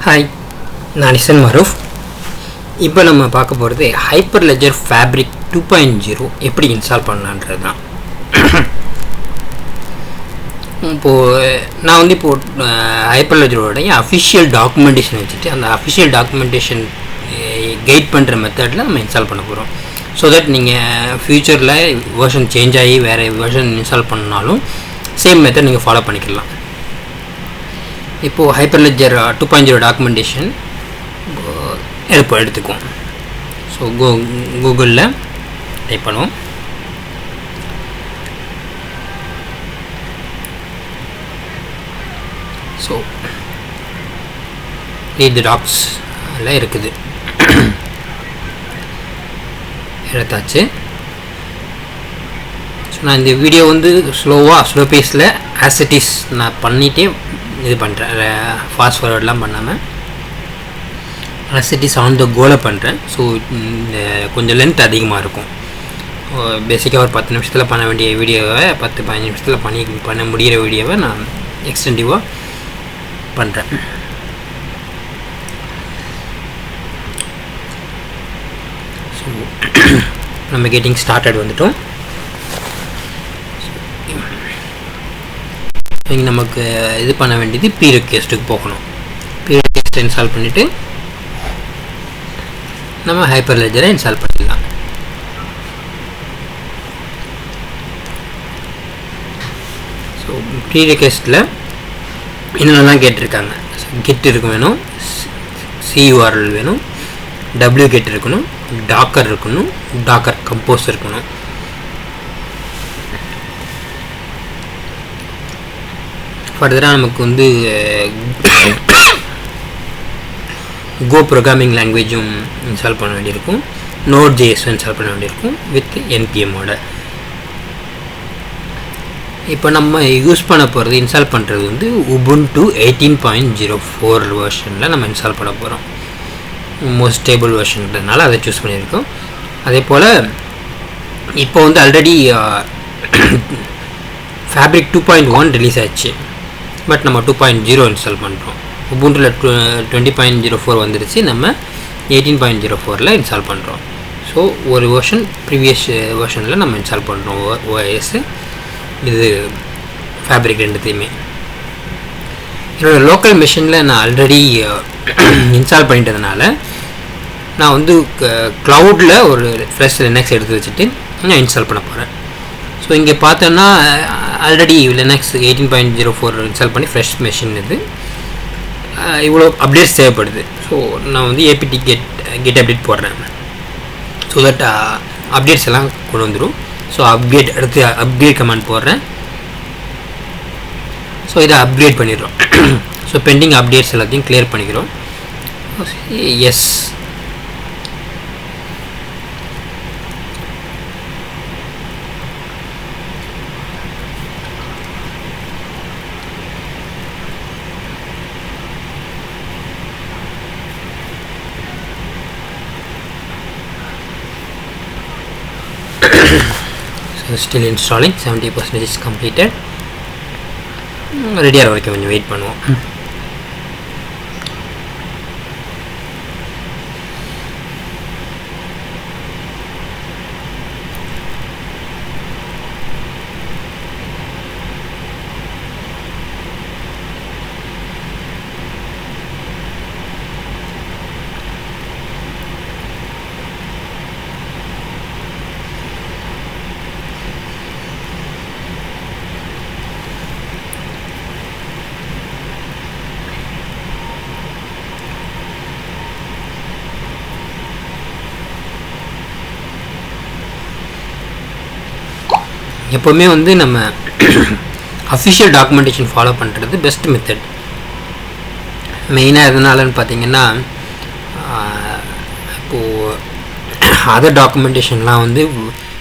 Hi, நான் நிசன் Maruf. இப்போ நம்ம பார்க்க போகிறது HyperLedger Fabric 2.0 எப்படி இன்ஸ்டால் பண்ணலான்றது தான். இப்போது நான் வந்து HyperLedgerோடைய அஃபிஷியல் டாக்குமெண்டேஷன் வச்சுட்டு அந்த அஃபிஷியல் டாக்குமெண்டேஷன் கைட் பண்ணுற மெத்தடில் நம்ம இன்ஸ்டால் பண்ண போகிறோம். ஸோ தட் நீங்கள் ஃப்யூச்சரில் வெர்ஷன் சேஞ்ச் ஆகி வேறு வெர்ஷன் இன்ஸ்டால் பண்ணாலும் சேம் மெத்தட் நீங்கள் ஃபாலோ பண்ணிக்கலாம். இப்போது HyperLedger 2.0 டாக்குமெண்டேஷன் எடுத்துக்குவோம். ஸோ கூகுளில் டைப் பண்ணுவோம். ஸோ ரீட் தி டாக்ஸில் இருக்குது, எடுத்தாச்சு. ஸோ நான் இந்த வீடியோ வந்து ஸ்லோ பேஸில் ஆஸ் இட் இஸ் நான் பண்ணிகிட்டே இது பண்ணுறேன், ஃபாஸ்ட் ஃபார்வர்ட்லாம் பண்ணாமல் as it is on the கோலை பண்ணுறேன். ஸோ இந்த கொஞ்சம் லென்த் அதிகமாக இருக்கும். பேசிக்காக ஒரு 10 நிமிஷத்தில் பண்ண வேண்டிய வீடியோவை 10-15 நிமிஷத்தில் பண்ண முடிகிற வீடியோவை நான் எக்ஸ்டென்டிவாக பண்ணுறேன். ஸோ நம்ம கெட்டிங் ஸ்டார்டட் வந்துட்டோம். இங்கே நமக்கு இது பண்ண வேண்டியது ப்ரீ ரெக்வெஸ்ட்டுக்கு போகணும். ப்ரீ ரெக்வெஸ்ட்டை இன்ஸ்டால் பண்ணிவிட்டு நம்ம HyperLedgerஐ இன்ஸ்டால் பண்ணிடலாம். ஸோ ப்ரீ ரெக்வெஸ்ட்டில் என்னென்னலாம் கேட்டிருக்காங்க, கிட் இருக்கும் வேணும், CURL வேணும், wget இருக்கணும், டாக்கர் இருக்கணும், டாக்கர் கம்போஸ் இருக்கணும். ஃபர்தராக நமக்கு வந்து கோ ப்ரோக்ராமிங் லாங்குவேஜும் இன்ஸ்டால் பண்ண வேண்டியிருக்கும், Node.js இன்ஸ்டால் பண்ண வேண்டியிருக்கும் வித் NPMோட. இப்போ நம்ம யூஸ் பண்ண போகிறது, இன்ஸ்டால் பண்ணுறது வந்து Ubuntu 18.04 வெர்ஷனில் நம்ம இன்ஸ்டால் பண்ண போகிறோம். மோஸ்ட் ஸ்டேபிள் வெர்ஷன்றதுனால அதை சூஸ் பண்ணியிருக்கோம். அதே போல் இப்போ வந்து ஆல்ரெடி Fabric 2.1 ரிலீஸ் ஆச்சு, பட் நம்ம 2.0 இன்ஸ்டால் பண்ணுறோம். உபுண்டுல 20.04 வந்துடுச்சு, நம்ம 18.04 இன்ஸ்டால் பண்ணுறோம். ஸோ ஒரு வெர்ஷன் ப்ரீவியஸ் வெர்ஷனில் நம்ம இன்ஸ்டால் பண்ணுறோம் OS. இது ஃபேப்ரிக் ரெண்டுத்தையுமே என்னோடய லோக்கல் மிஷினில் நான் ஆல்ரெடி இன்ஸ்டால் பண்ணிட்டதுனால நான் வந்து க்ளவுடில் ஒரு ஃப்ரெஷ் லினக்ஸ் எடுத்து வச்சுட்டு நான் இன்ஸ்டால் பண்ண போகிறேன். ஸோ இங்கே பார்த்தோன்னா ஆல்ரெடி லினக்ஸ் 18.04 இன்ஸ்டால் பண்ணி ஃப்ரெஷ் மெஷின் இது. இவ்வளோ அப்டேட்ஸ் தேவைப்படுது. ஸோ நான் வந்து apt get அப்டேட் போடுறேன். ஸோ தட் அப்டேட்ஸ் எல்லாம் கொண்டு வந்துடும். ஸோ அடுத்து அப்கிரேட் கமாண்ட் போடுறேன். ஸோ இதை அப்கிரேட் பண்ணிடுறோம். ஸோ பெண்டிங் அப்டேட்ஸ் எல்லாத்தையும் கிளியர் பண்ணிக்கிறோம். Yes, still installing, 70% is completed. ரெடியாக வரைக்கும் கொஞ்சம் வெயிட் பண்ணுவோம். எப்போவுமே வந்து நம்ம அஃபிஷியல் டாக்குமெண்டேஷன் ஃபாலோ பண்ணுறது பெஸ்ட் மெத்தட். மெயினாக எதனாலன்னு பார்த்தீங்கன்னா, இப்போது அதர் டாக்குமெண்டேஷன்லாம் வந்து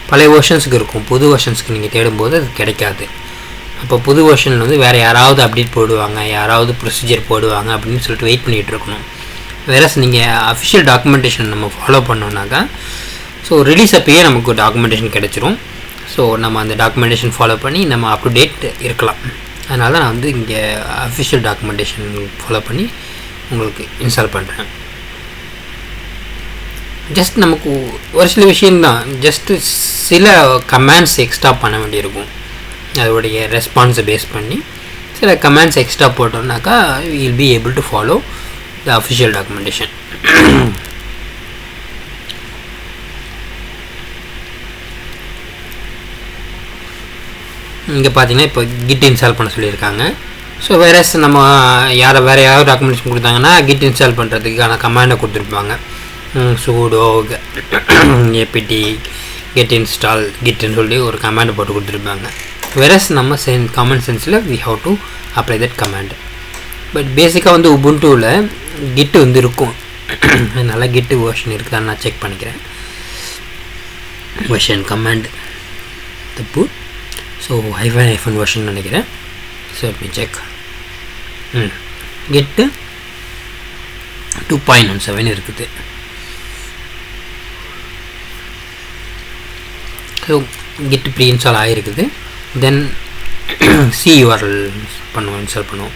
பழைய வெர்ஷன்ஸுக்கு இருக்கும், புது வெர்ஷன்ஸுக்கு நீங்கள் தேடும்போது அது கிடைக்காது. அப்போ புது வெர்ஷனில் வந்து வேறு யாராவது அப்டேட் போடுவாங்க, யாராவது ப்ரொசீஜர் போடுவாங்க அப்படின்னு சொல்லிட்டு வெயிட் பண்ணிகிட்டு இருக்கணும். வேறஸ் நீங்கள் அஃபிஷியல் டாக்குமெண்டேஷன் நம்ம ஃபாலோ பண்ணோன்னாக்கா ஸோ ரிலீஸ் அப்பயே நமக்கு டாக்குமெண்டேஷன் கிடச்சிரும். ஸோ நம்ம அந்த டாக்குமெண்டேஷன் ஃபாலோ பண்ணி நம்ம அப் டு டேட் இருக்கலாம். அதனால தான் நான் வந்து இங்கே அஃபிஷியல் டாக்குமெண்டேஷன் ஃபாலோ பண்ணி உங்களுக்கு இன்ஸ்டால் பண்ணுறேன். ஜஸ்ட் நமக்கு ஒரு சில விஷயந்தான், ஜஸ்ட்டு சில கமாண்ட்ஸ் எக்ஸ்ட்ரா பண்ண வேண்டியிருக்கும். அதோடைய ரெஸ்பான்ஸை பேஸ் பண்ணி சில கமாண்ட்ஸ் எக்ஸ்ட்ரா போட்டோம்னாக்கா will be able to follow the official documentation. இங்கே பார்த்தீங்கன்னா இப்போ கிட் இன்ஸ்டால் பண்ண சொல்லியிருக்காங்க. ஸோ வேறு நம்ம வேறு யாராவது டாக்குமெண்டேஷன் கொடுத்தாங்கன்னா கிட் இன்ஸ்டால் பண்ணுறதுக்கான கமாண்டை கொடுத்துருப்பாங்க. sudo apt get install gitன்னு சொல்லி ஒரு கமாண்டை போட்டு கொடுத்துருப்பாங்க. வேறு நம்ம காமன் சென்ஸில் we have to apply that command. But பேசிக்காக வந்து உபுண்டுவில் கிட்டு வந்து இருக்கும். அதனால் கிட்டு வெர்ஷன் இருக்குதான்னு நான் செக் பண்ணிக்கிறேன். வெர்ஷன் கமாண்ட் தப்பு. ஸோ -hyphen வெர்ஷன் நினைக்கிறேன். So let me check. கெட்டு 2.17 இருக்குது. ஸோ கெட்டு ப்ரீ இன்ஸ்டால் ஆகிருக்குது. தென் CURL பண்ணுவோம், இன்ஸ்டால் பண்ணுவோம்.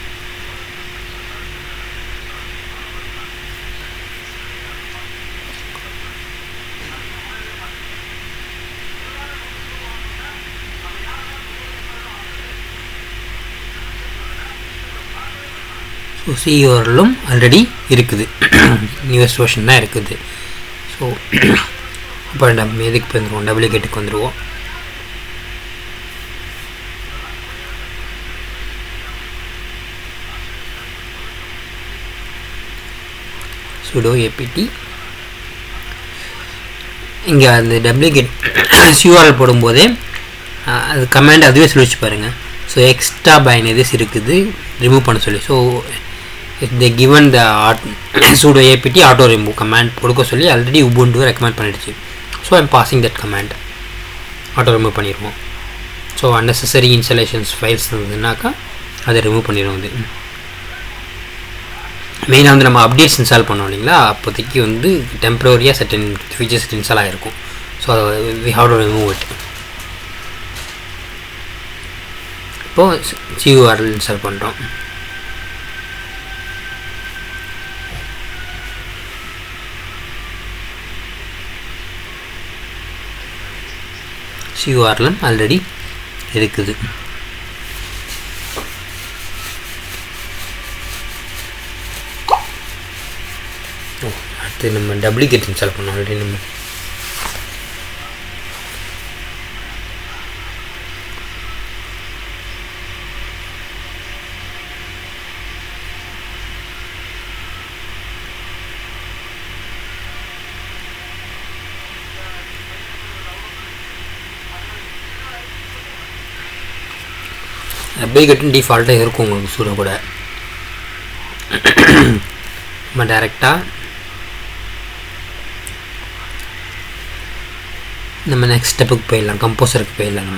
ஸோ CURLும் ஆல்ரெடி இருக்குது, நியூஸ் வெர்ஷன் தான் இருக்குது. ஸோ இப்போ நம்ம எதுக்கு வந்துடுவோம், டபிள்யூகேட்டுக்கு வந்துடுவோம். sudo apt இங்கே அந்த டபிள்யூகேட் CURL போடும்போதே அது கமாண்ட் அதுவே சொல்லிச்சு பாருங்கள். ஸோ எக்ஸ்ட்ரா பைனரிஸ் இருக்குது ரிமூவ் பண்ண சொல்லி. So they given the sudo apt auto remove command கொடுக்க சொல்லி ஆல்ரெடி உபுண்டு ரெக்கமெண்ட் பண்ணிடுச்சு. So I'm passing that command, auto remove பண்ணிடுவோம். ஸோ unnecessary இன்ஸ்டாலேஷன்ஸ் ஃபைல்ஸ் இருந்ததுனாக்கா அதை ரிமூவ் பண்ணிடுவோம். அது மெயினாக வந்து நம்ம அப்டேட்ஸ் இன்ஸ்டால் பண்ணோம் இல்லைங்களா, அப்போதைக்கு வந்து டெம்பரரியாக சர்டன் ஃபீச்சர்ஸ் இன்ஸ்டால் ஆகிருக்கும். So we have to remove it. இப்போது CURL இன்ஸ்டால் பண்ணுறோம். CURL ஆல்ரெடி இருக்குது. அடுத்து நம்ம டபிள்யூகேட் இன்ஸ்டால் பண்ணோம் ஆல்ரெடி. நம்ம டபிள்யூகேட்டும் டிஃபால்ட்டாக இருக்கும் உங்களுக்கு சூட கூட. நம்ம டைரெக்டாக நம்ம நெக்ஸ்ட் ஸ்டெப்புக்கு போயிடலாம், கம்போசருக்கு போயிடலாம்.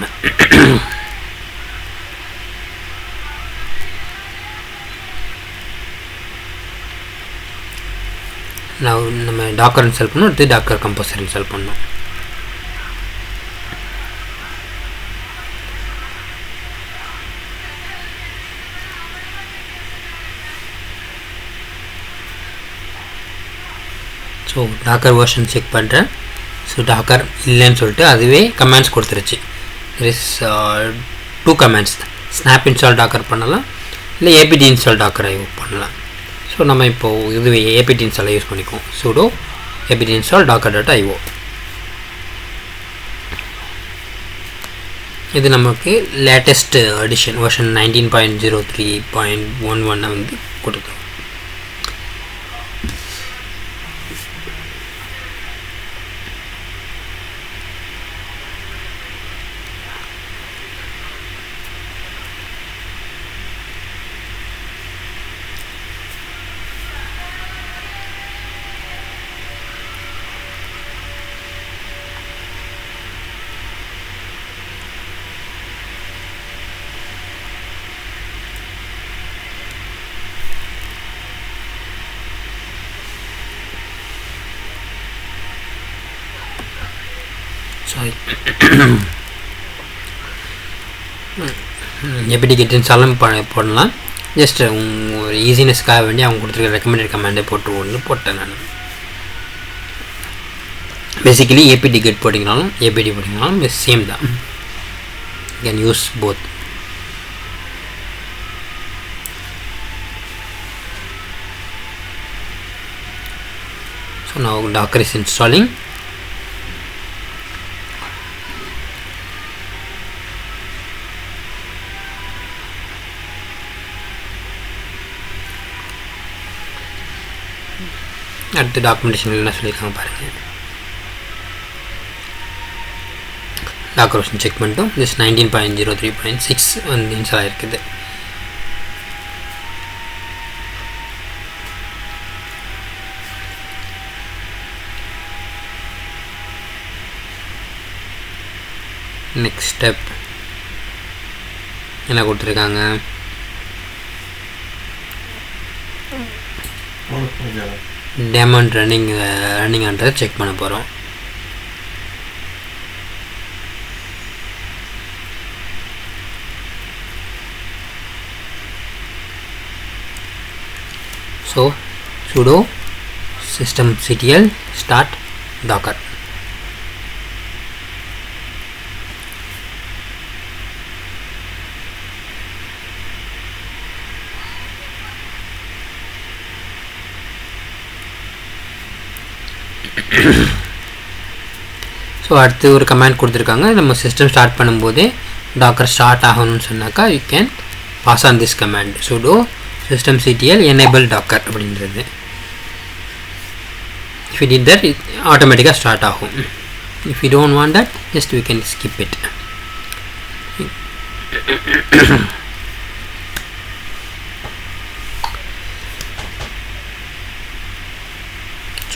நம்ம டாக்கர் இன்ஸ்டால் பண்ணோம், அடுத்து டாக்கர் கம்போசர் இன்ஸ்டால் பண்ணோம். ஸோ டாக்கர் வெர்ஷன் செக் பண்ணுறேன். ஸோ டாக்கர் இல்லைன்னு சொல்லிட்டு அதுவே கமெண்ட்ஸ் கொடுத்துருச்சு. there is 2 comments, snap install Docker பண்ணலாம், இல்லை ஏபிடி இன்ஸ்டால் டாக்கரை யூஸ் பண்ணலாம். ஸோ நம்ம இப்போது இதுவே ஏபிடி இன்ஸ்டாலை யூஸ் பண்ணிக்குவோம். sudo apt install docker.io. இது நமக்கு லேட்டஸ்ட் எடிஷன் வெர்ஷன் 19.03.11 வந்து கொடுத்தோம். எப்படி கெட் இன்ஸ்டாலும் பண்ணலாம். ஜஸ்ட் ஒரு ஈஸினஸ்க்காக வேண்டி அவங்க கொடுத்துருக்க ரெக்கமெண்டட் கமாண்டே போட்டேன் நான். பேசிக்கலி ஏபிடி கெட் போட்டிங்கனாலும் ஏபிடி போட்டிங்கனாலும் சேம் தான். You can use both. So now Docker is installing. அடுத்து டாக்குமெண்டேஷன் என்ன சொல்லியிருக்காங்க பாருங்கள். டாக்கர் வெர்ஷன் செக் பண்ணிட்டோம். ஜஸ்ட் 19.03.6 வந்து இன்ஸ்டால் ஆகிருக்குது. நெக்ஸ்ட் ஸ்டெப் என்ன கொடுத்துருக்காங்க, டேமன் ரன்னிங்ன்றதை செக் பண்ண போகிறோம். So sudo systemctl start docker. So அடுத்து ஒரு கமாண்ட் கொடுத்துருக்காங்க. நம்ம சிஸ்டம் ஸ்டார்ட் பண்ணும்போதே டாக்கர் ஸ்டார்ட் ஆகணும்னு சொன்னாக்கா you can pass on this command sudo systemctl enable docker அப்படின்றது. if you did that it automatically start ஆகும். if you don't want that just we can skip it.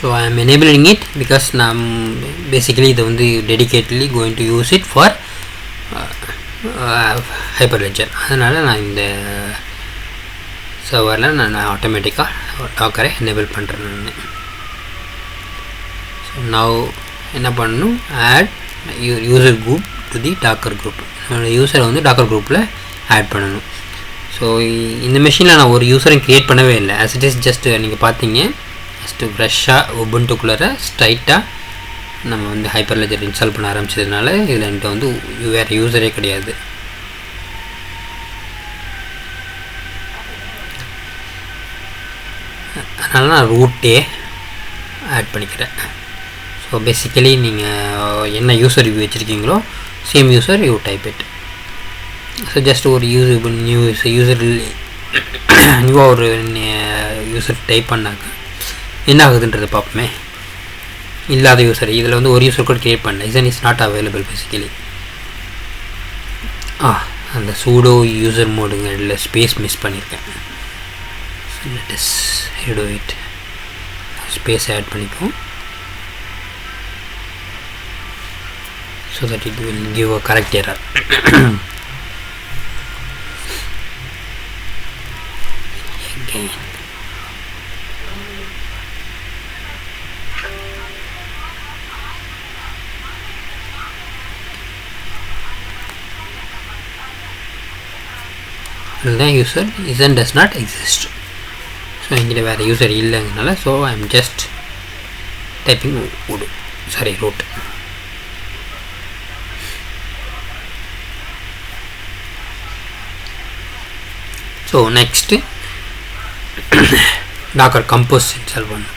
So I am enabling it because I'm basically the only dedicatedly going to use it for HyperLedger. அதனால நான் இந்த சர்வரில் நான் ஆட்டோமேட்டிக்காக டாக்கரை enable பண்ணுறேன் நான். So now என்ன பண்ணணும், add user group to the docker group. என்னோடய யூஸரை வந்து டாக்கர் குரூப்பில் ஆட் பண்ணணும். ஸோ இந்த மெஷினில் நான் ஒரு யூஸரையும் க்ரியேட் பண்ணவே இல்லை. ஆஸ் இட் இஸ் ஜஸ்ட் நீங்கள் பார்த்தீங்க ஜஸ்ட்டு ஃப்ரெஷ்ஷாக உபுண்டுக்குள்ளே ஸ்ட்ரைட்டாக நம்ம வந்து HyperLedger இன்ஸ்டால் பண்ண ஆரம்பிச்சதுனால இதில் என்கிட்ட வந்து வேறு யூஸரே கிடையாது. அதனால நான் ரூட்டே ஆட் பண்ணிக்கிறேன். ஸோ பேசிக்கலி நீங்கள் என்ன யூஸர் ரிவ்யூ வச்சுருக்கீங்களோ same user you type it. So just ஒரு யூஸர் நியூவாக ஒரு யூஸர் டைப் பண்ணாக்க என்ன ஆகுதுன்றதை பார்ப்போமே. இல்லாத யூஸர் இதில் வந்து ஒரு யூஸர் கூட க்ரியேட் பண்ணல. இசன் இஸ் நாட் அவைலபிள் பேசிக்கலி. அந்த சூடோ யூசர் மோடுங்க இல்லை ஸ்பேஸ் மிஸ் பண்ணியிருக்கேன். let us redo it. Space add பண்ணிக்கும் so that it will give a correct error. Again the user isn't does not exist. So இங்கே வேறு user இல்லைங்கனால so I am just typing root. So next Docker compose install பண்ணணும்.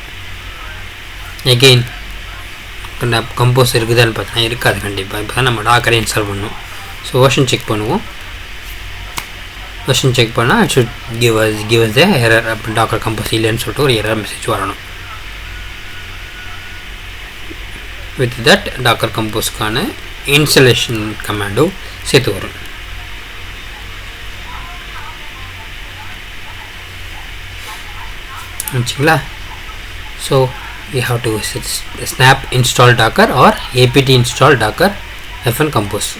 Again compose இருக்குதான்னு பார்த்தா இருக்காது கண்டிப்பாக. இப்போ தான் நம்ம டாக்கரை இன்ஸ்டால் பண்ணணும். ஸோ வெர்ஷன் செக் பண்ணுவோம். வெர்ஷன் செக் பண்ணால் it should give us the error. அப்போ டாக்கர் கம்போஸ் இல்லைன்னு சொல்லிட்டு ஒரு எரர் மெசேஜ் வரணும். வித் தட் டாக்கர் கம்போஸ்க்கான இன்ஸ்டலேஷன் கமாண்டும் சேர்த்து வரும். வச்சுங்களா. So we have to snap install docker or apt install docker -compose.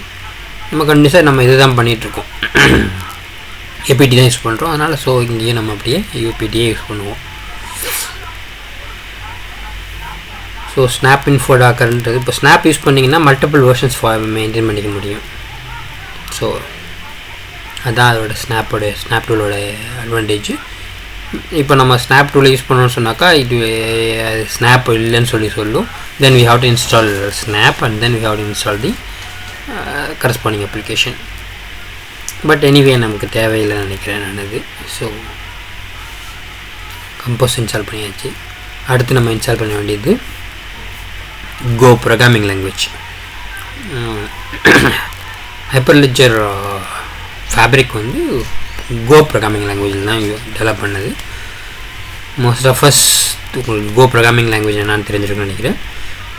நம்ம கண்டிப்பாக நம்ம இது தான் பண்ணிகிட்ருக்கோம், ஏபிடி தான் யூஸ் பண்ணுறோம். அதனால் ஸோ இங்கேயும் நம்ம அப்படியே யூபிடியே யூஸ் பண்ணுவோம். ஸோ ஸ்னாப் இன்ஃபோ டாக்கர்ன்றது இப்போ ஸ்னாப் யூஸ் பண்ணிங்கன்னா மல்டிபிள் வெர்ஷன்ஸ் மெயின்டைன் பண்ணிக்க முடியும். ஸோ அதுதான் அதோட ஸ்னாப் டூலோட அட்வான்டேஜ். இப்போ நம்ம ஸ்னாப் டூலை யூஸ் பண்ணணும்னு சொன்னாக்கா இது ஸ்னாப் இல்லைன்னு சொல்லும். தென் we have to install snap and then we have to install the corresponding application. But anyway நமக்கு தேவையில்லைன்னு நினைக்கிறேன் நான் அது. ஸோ கம்போஸ் இன்ஸ்டால் பண்ணியாச்சு. அடுத்து நம்ம இன்ஸ்டால் பண்ண வேண்டியது Go programming language. HyperLedger Fabric வந்து Go ப்ரோக்ராமிங் லாங்குவேஜில் தான் டெவலப் பண்ணது. மோஸ்ட் ஆஃப் அஸ் உங்களுக்கு Go ப்ரோக்ராமிங் லாங்குவேஜ் என்னன்னு தெரிஞ்சிருக்குன்னு நினைக்கிறேன்.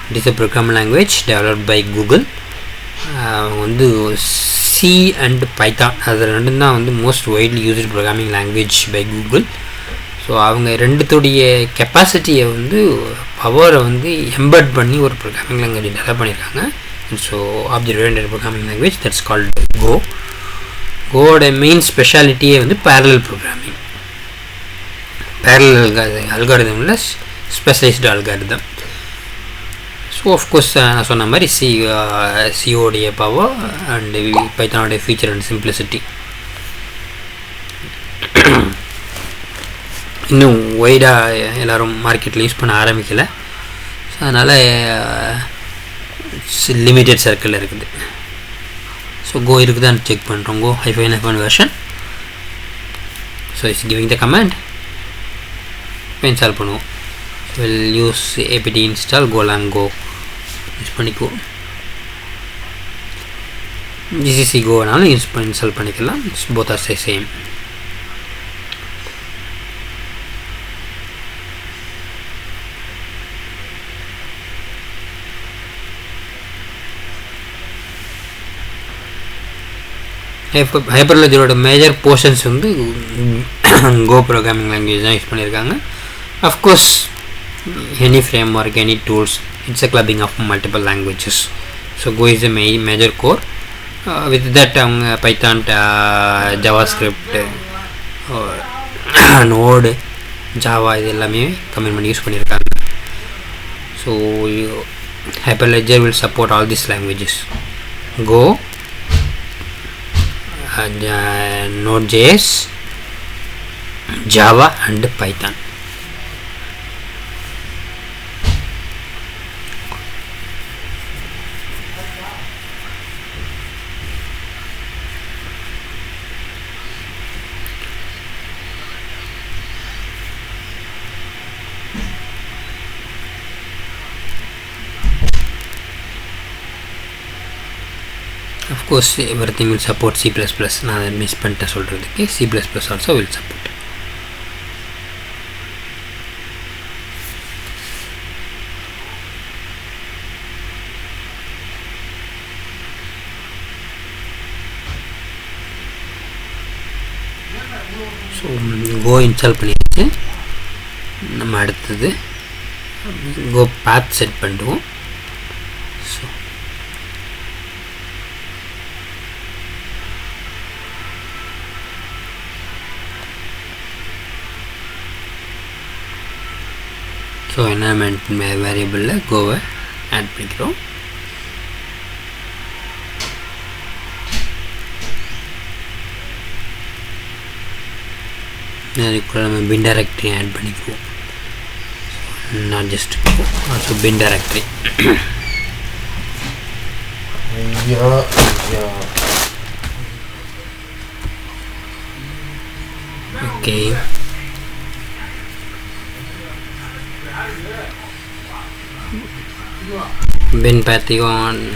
It is a programming language developed by Google. வந்து C அண்ட் பைத்தான் அது ரெண்டும் தான் வந்து most widely used programming language by Google. So அவங்க ரெண்டுத்துடைய கெப்பாசிட்டியை வந்து பவரை வந்து எம்பட் பண்ணி ஒரு ப்ரோக்ராமிங் லாங்குவேஜ் டெவலப் பண்ணியிருக்காங்க. So object oriented programming language that's called Go. கோட மெயின் ஸ்பெஷாலிட்டியே வந்து பேரலல் ப்ரோக்ராமிங். பேரலல் அல்காரிதமில் ஸ்பெஷலைஸ்டு அல்காரிதம். ஸோ ஆஃப்கோர்ஸ் நான் சொன்ன மாதிரி சிஓடைய பவர் அண்டு பைத்தானுடைய ஃபீச்சர் அண்ட் சிம்பிளிசிட்டி இன்னும் ஒய்டாக எல்லோரும் மார்க்கெட்டில் யூஸ் பண்ண ஆரம்பிக்கலை. ஸோ அதனால் லிமிட்டட் சர்க்கிளில் இருக்குது. ஸோ Go இருக்குதான்னு செக் பண்ணுறோம். Go -1 version. So it's giving the command. இப்போ இன்ஸ்டால் பண்ணுவோம். Will use apt install golang go use பண்ணிக்குவோம். GCC Goனாலும் இன்ஸ்டால் பண்ணிக்கலாம். Both are same. HyperLedgerோட மேஜர் போர்ஷன்ஸ் வந்து Go ப்ரோக்ராமிங் லாங்குவேஜ் தான் யூஸ் பண்ணியிருக்காங்க. Of course any frame any tools it's a clubbing of multiple languages. So Go is a major core. With that அவங்க Python, JavaScript, Node, Java இது எல்லாமே combine பண்ணி use பண்ணியிருக்காங்க. So HyperLedger will support all these languages: Go, Node.js, Java and Python. Of course everything will support C++. நான் miss பண்ணிட்டேன் சொல்கிறதுக்கு. C++ also will support. So Go install பண்ணியாச்சு. நம்ம அடுத்தது Go பாத் செட் பண்ணுவோம். So environment வேரியபிளில் கோவை add பண்ணிக்கிறோம். அதுக்குள்ள நம்ம பின் டைரக்டரி ஆட் பண்ணிக்குவோம். Not just also bin directory. Okay, bin pathையும்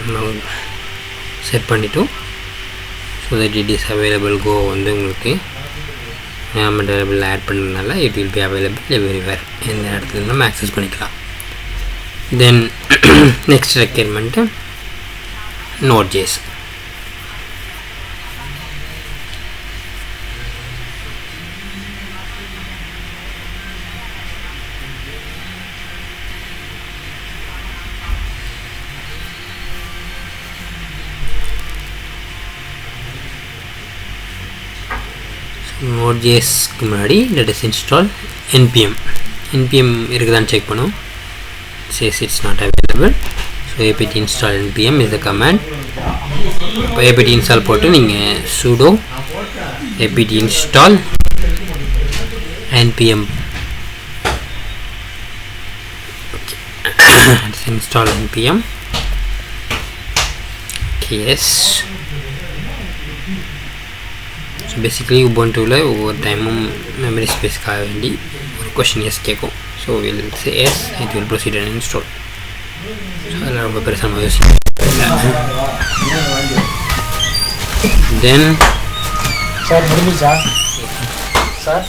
செட் பண்ணிட்டோம். So that it is available. Go வந்து உங்களுக்கு என்வயர்மெண்ட் வேரியபிள் ஆட் பண்ணதுனால it will be available everywhere. எந்த இடத்துல நம்ம ஆக்சஸ் பண்ணிக்கலாம். Then next requirement Node.js. Node.js-க்கு முன்னாடி let us install npm. npm இருக்குதான்னு செக் பண்ணுவோம். says it's not available. so apt install npm is the command. இப்போ apt install போட்டு நீங்கள் sudo apt install npm. Let's install npm. Okay, yes. So basically ubuntu la over time memory space ka vendi or question yes kekkum. So we'll say yes, it will proceed and install. So alla romba perasama yosika. Then sir mudinja sir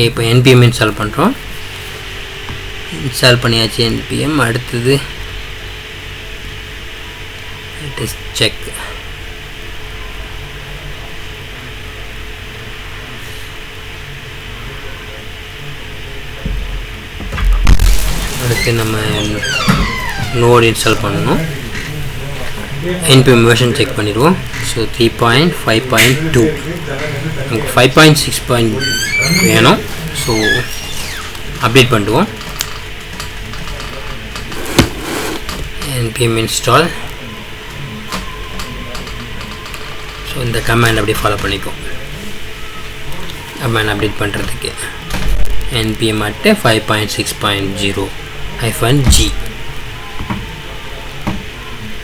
இப்போ npm install பண்ணுறோம். Install பண்ணியாச்சு npm. அடுத்தது let us check. அடுத்து நம்ம note install பண்ணணும். npm version check பண்ணிடுவோம். So 3.5.2 நமக்கு 5.6 வேணும். ஸோ அப்டேட் பண்ணுவோம். npm install. ஸோ இந்த கமாண்ட் அப்படியே ஃபாலோ பண்ணிப்போம். கமாண்ட் அப்டேட் பண்ணுறதுக்கு npm at 5.6.0-g.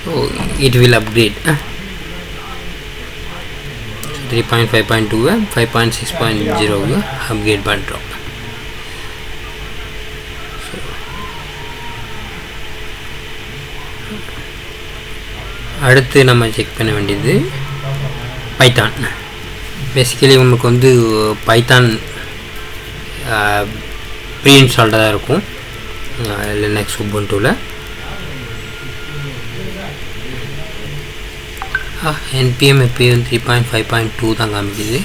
so it will upgrade 3.5.2 5.6.0 upgrade பண்ணுறோம். அடுத்து நம்ம செக் பண்ண வேண்டியது பைத்தான். பேசிக்கலி உங்களுக்கு வந்து பைத்தான் ப்ரீ இன்ஸ்டால்டாக தான் இருக்கும் லினக்ஸ் உபுண்டுவில். npm எப்பயும் 3.5.2 தான் காமிக்குது.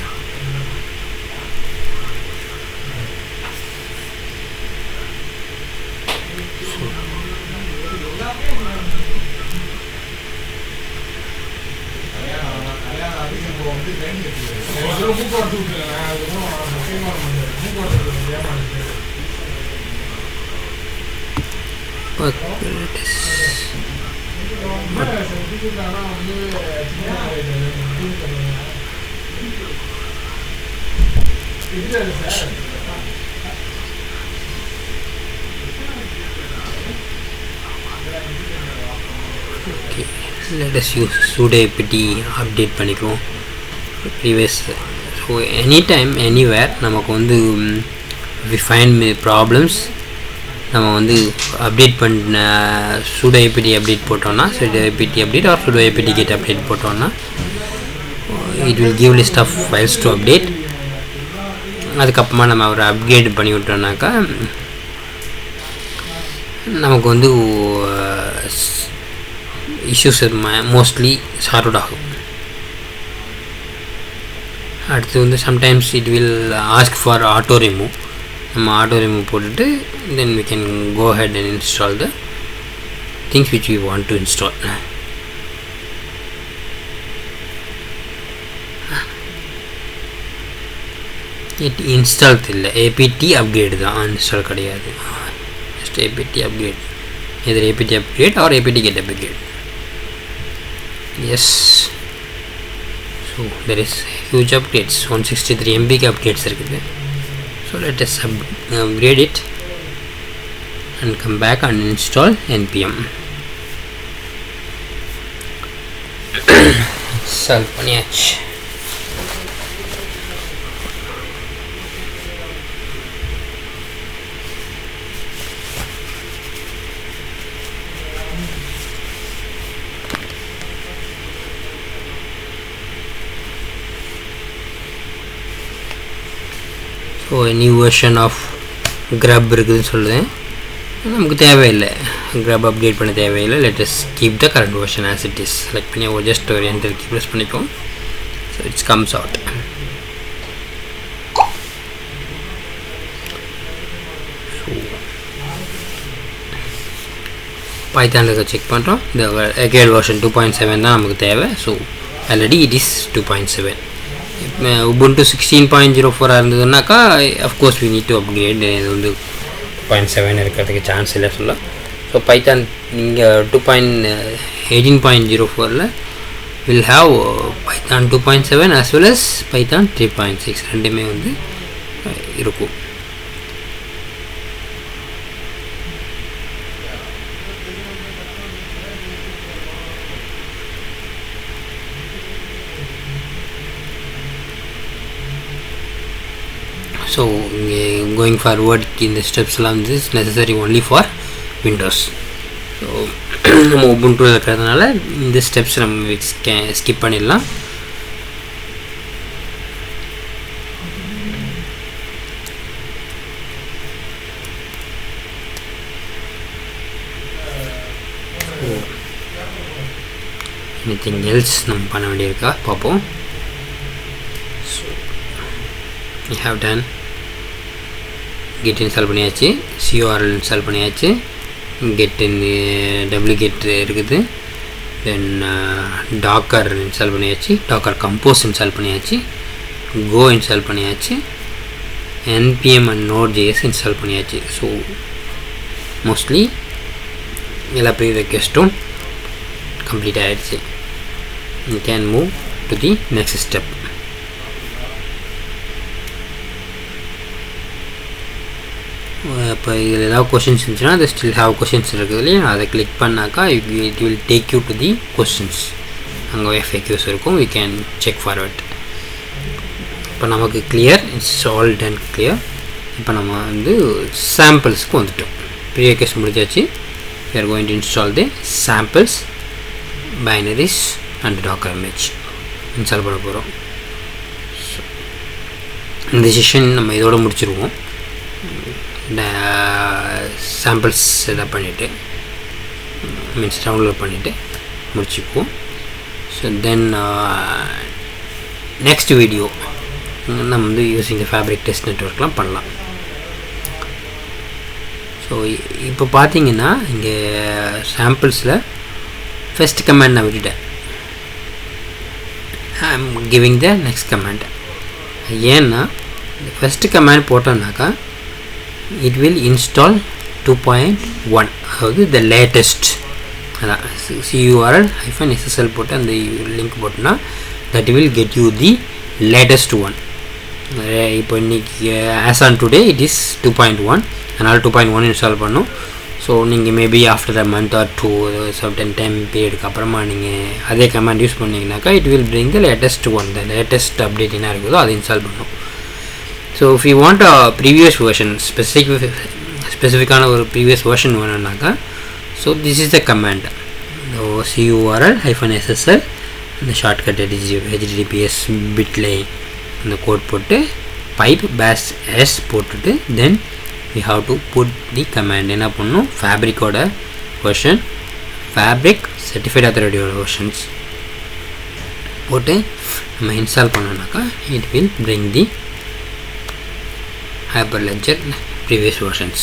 Okay, let us use sudo apt update பண்ணிக்குவோம் previous. so anytime anywhere நமக்கு வந்து we find problems நம்ம வந்து அப்டேட் பண்ண sudo apt அப்டேட் போட்டோம்னா sudo apt update or sudo apt get update போட்டோம்னா it will give list of files to update. அதுக்கப்புறமா நம்ம ஒரு அப்கிரேட் பண்ணி விட்டோம்னாக்கா நமக்கு வந்து இஷ்யூஸ் மோஸ்ட்லி சார்ட் அவுட் ஆகும். அடுத்து வந்து sometimes it will ask for auto remove. நம்ம ஆட்டோ ரிமூவ் போட்டுட்டு தென் we can go ahead and install the things which we want to install. it install இல்லை, apt upgrade தான், uninstall கிடையாது. just apt upgrade, either apt upgrade or apt get upgrade. yes, so there is huge upgrades, 163 MB upgrades இருக்குது. so let us upgrade it and come back and install npm. install பண்ணியாச்சு. So new version of grub இருக்குதுன்னு சொல்லுவேன். நமக்கு தேவையில்லை, grub update பண்ண தேவையில்லை. Let us keep the current version as it is. Select பண்ணி ஒரு ஜஸ்ட் ஒரு என்டர் கீ ப்ரெஸ் பண்ணிப்போம். So it's comes out. பைத்தானுக்கு செக் பண்ணுறோம். இந்த அப்கிரேட் வெர்ஷன் 2.7 தான் நமக்கு தேவை. So already it is 2.7. Ubuntu 16.04 இருந்ததுனாக்கா of course we need to upgrade. இது வந்து 2.7 இருக்கிறதுக்கு சான்ஸ் இல்லை சொல்ல. ஸோ பைத்தான் நீங்கள் 18.04 will have Python 2.7 as well as Python 3.6 ரெண்டுமே வந்து இருக்கும். So going forward in the steps this is necessary only for Windows. So நம்ம Ubuntu இருக்கிறதுனால இந்த ஸ்டெப்ஸ் நம்ம ஸ்கிப் பண்ணிடலாம். anything else நம்ம பண்ண வேண்டியிருக்கா பார்ப்போம். we have done git install பண்ணியாச்சு, curl install பண்ணியாச்சு, get in wget இருக்குது, then docker install பண்ணியாச்சு, docker compose install பண்ணியாச்சு, go install பண்ணியாச்சு, npm and node.js install பண்ணியாச்சு. so mostly எல்லா prerequisites complete ஆயிடுச்சு. you can move to the next step. இப்போ இதில் ஏதாவது கொஷின்ஸ் இருந்துச்சுன்னா அது ஸ்டில் ஹாவ் கொஷின்ஸ் இருக்குது இல்லையா, அதை கிளிக் பண்ணாக்கா it will take you to the questions. அங்கே FAQs இருக்கும், வி கேன் செக் ஃபார்வர்ட். இப்போ நமக்கு clear, it's all done clear. இப்போ நம்ம வந்து சாம்பிள்ஸ்க்கு வந்துட்டோம். ப்ரீவியஸ் முடிஞ்சாச்சு. we are going to install the samples binaries and docker image install பண்ண போகிறோம். இந்த செஷன் நம்ம இதோட முடிச்சிருவோம். சாம்பிள்ஸ் செட்டப் பண்ணிவிட்டு மீன்ஸ் டவுன்லோட் பண்ணிவிட்டு முடிச்சுக்குவோம். ஸோ தென் நெக்ஸ்ட் வீடியோ நம்ம வந்து யூஸிங் த ஃபேப்ரிக் டெஸ்ட் நெட்வொர்க்லாம் பண்ணலாம். ஸோ இப்போ பார்த்தீங்கன்னா இங்கே சாம்பிள்ஸில் ஃபஸ்ட் கமாண்ட் நான் விட்டுட்டேன். I am giving the next command. ஏன்னா ஃபஸ்ட்டு கமாண்ட் போட்டோம்னாக்கா it will install 2.1, அதாவது the latest. அதான் curl-ssl போட்டு அந்த லிங்க் போட்டோன்னா that will get you the latest one. இப்போ இன்றைக்கி as on today it is 2.1, அதனால் 2.1 இன்ஸ்டால் பண்ணும். ஸோ நீங்கள் maybe after a month or 2 certain time பீரியடுக்கு அப்புறமா நீங்கள் அதே கமாண்ட் யூஸ் பண்ணிங்கனாக்கா it will bring the latest one, the latest update என்ன இருக்குதோ அதை இன்ஸ்டால் பண்ணும். So if you want a previous version, specific ஒரு previous version வேணும்னாக்கா, so this is the command. curl-ssl the shortcut https bitlay அந்த code போட்டு pipe bash s போட்டுட்டு then we have to put the command. என்ன பண்ணணும், ஃபேப்ரிக்கோட version, fabric certified authority versions போட்டு நம்ம install பண்ணோம்னாக்கா it will bring the HyperLedger previous versions.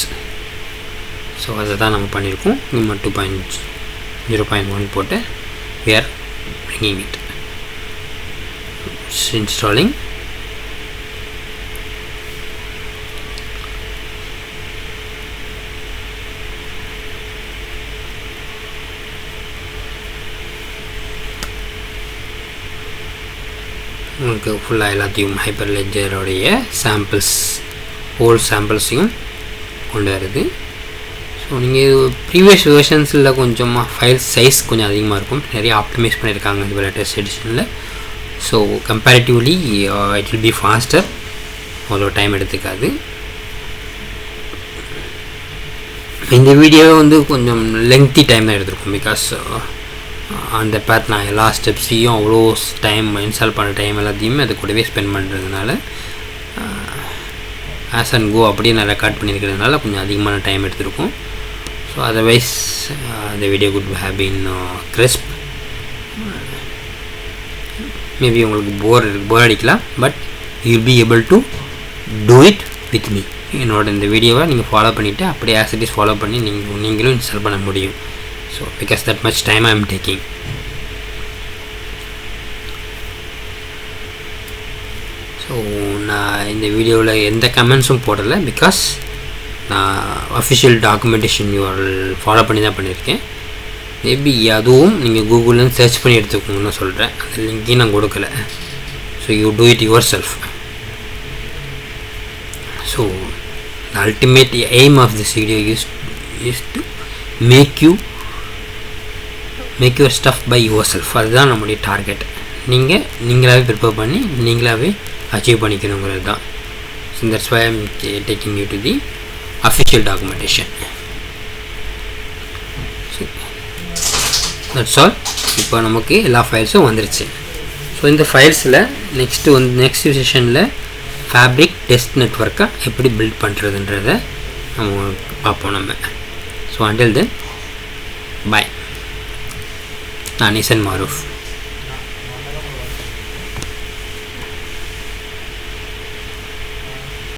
ஸோ அதை தான் நம்ம பண்ணியிருக்கோம். நம்ம 2.0.1 போட்டு we are bringing it. It's installing. உங்களுக்கு ஃபுல்லாக எல்லாத்தையும் HyperLedger-உடைய சாம்பிள்ஸ் ஹோல் சாம்பிள்ஸையும் கொண்டு வருது. ஸோ நீங்கள் ப்ரீவியஸ் வெர்ஷன்ஸில் கொஞ்சம் ஃபைல் சைஸ் கொஞ்சம் அதிகமாக இருக்கும், நிறைய ஆப்டிமைஸ் பண்ணியிருக்காங்க இந்த லேட்டஸ்ட் எடிஷனில். So comparatively it will be faster, அவ்வளோ டைம் எடுத்துக்காது. இந்த வீடியோவை வந்து கொஞ்சம் லெங்க்தி டைம் தான் எடுத்திருக்கும், பிகாஸ் அந்த பேத் நான் எல்லா ஸ்டெப்ஸையும் அவ்வளோ டைம் இன்ஸ்டால் பண்ண டைம் எல்லாத்தையுமே அது கூடவே ஸ்பெண்ட் பண்ணுறதுனால ஆஸ் அண்ட் கோ அப்படியே நான் ரெக்கார்ட் பண்ணியிருக்கிறதுனால கொஞ்சம் அதிகமான டைம் எடுத்திருக்கும். So otherwise the video could have been crisp. Maybe உங்களுக்கு போர் அடிக்கலாம், but you will be able to do it with me. என்னோட இந்த வீடியோவை நீங்கள் ஃபாலோ பண்ணிவிட்டு அப்படியே ஆஸ் இட் இஸ் ஃபாலோ பண்ணி நீங்களும் இன்ஸ்டால் பண்ண முடியும். So because that much time I am taking. So நான் இந்த வீடியோவில் எந்த கமெண்ட்ஸும் போடலை, பிகாஸ் நான் அஃபிஷியல் டாக்குமெண்டேஷன் யூஆர்எல் ஃபாலோ பண்ணி தான் பண்ணியிருக்கேன். மேபி அதுவும் நீங்கள் கூகுளில் சர்ச் பண்ணி எடுத்துக்கோங்கன்னு சொல்கிறேன். அந்த லிங்கையும் நான் கொடுக்கல. So you do it your self. So the ultimate aim of this video is to make your stuff by yourself. அதுதான் நம்முடைய டார்கெட். நீங்களாவே ப்ரிப்பேர் பண்ணி நீங்களாவே அச்சீவ் பண்ணிக்கணுங்கிறது தான். So that's why I'm taking you to the official documentation. So that's all. இப்போ நமக்கு எல்லா ஃபைல்ஸும் வந்துருச்சு. ஸோ இந்த ஃபைல்ஸில் நெக்ஸ்ட் செஷனில் ஃபேப்ரிக் டெஸ்ட் நெட்வொர்க்கை எப்படி பில்ட் பண்ணுறதுன்றதை நம்ம பார்ப்போம் நம்ம. So until then, bye. நான் நிசன் மாரூஃப்.